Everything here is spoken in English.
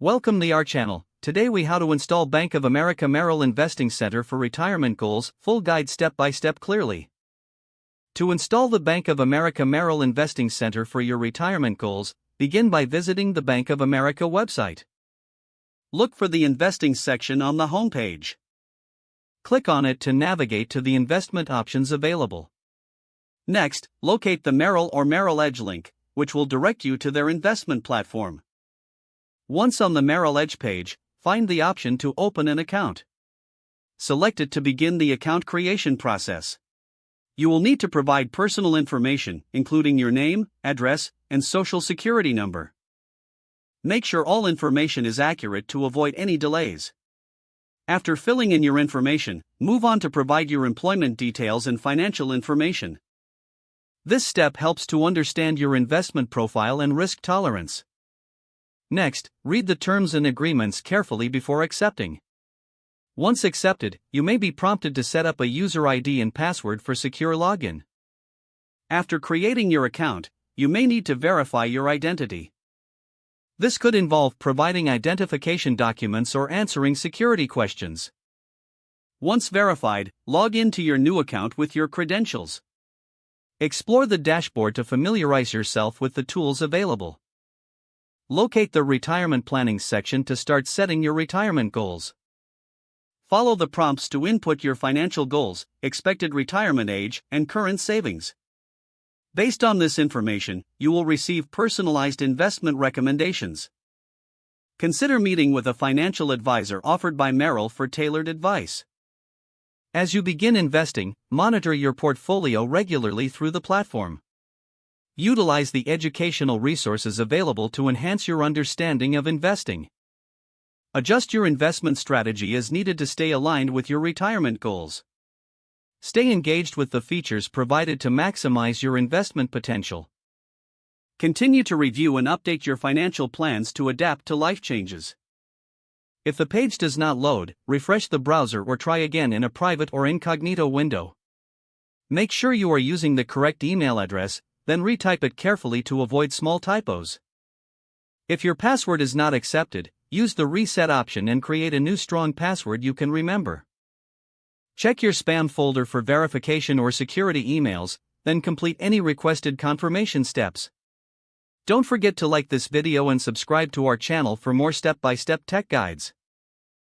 Welcome to our channel. Today we how to install Bank of America Merrill Investing Center for Retirement Goals, full guide step by step clearly. To install the Bank of America Merrill Investing Center for your retirement goals, begin by visiting the Bank of America website. Look for the investing section on the homepage. Click on it to navigate to the investment options available. Next, locate the Merrill or Merrill Edge link, which will direct you to their investment platform. Once on the Merrill Edge page, find the option to open an account. Select it to begin the account creation process. You will need to provide personal information, including your name, address, and social security number. Make sure all information is accurate to avoid any delays. After filling in your information, move on to provide your employment details and financial information. This step helps to understand your investment profile and risk tolerance. Next, read the terms and agreements carefully before accepting. Once accepted, you may be prompted to set up a user ID and password for secure login. After creating your account, you may need to verify your identity. This could involve providing identification documents or answering security questions. Once verified, log into your new account with your credentials. Explore the dashboard to familiarize yourself with the tools available. Locate the retirement planning section to start setting your retirement goals. Follow the prompts to input your financial goals, expected retirement age, and current savings. Based on this information, you will receive personalized investment recommendations. Consider meeting with a financial advisor offered by Merrill for tailored advice. As you begin investing, monitor your portfolio regularly through the platform. Utilize the educational resources available to enhance your understanding of investing. Adjust your investment strategy as needed to stay aligned with your retirement goals. Stay engaged with the features provided to maximize your investment potential. Continue to review and update your financial plans to adapt to life changes. If the page does not load, refresh the browser or try again in a private or incognito window. Make sure you are using the correct email address, then retype it carefully to avoid small typos. If your password is not accepted, use the reset option and create a new strong password you can remember. Check your spam folder for verification or security emails, then complete any requested confirmation steps. Don't forget to like this video and subscribe to our channel for more step-by-step tech guides.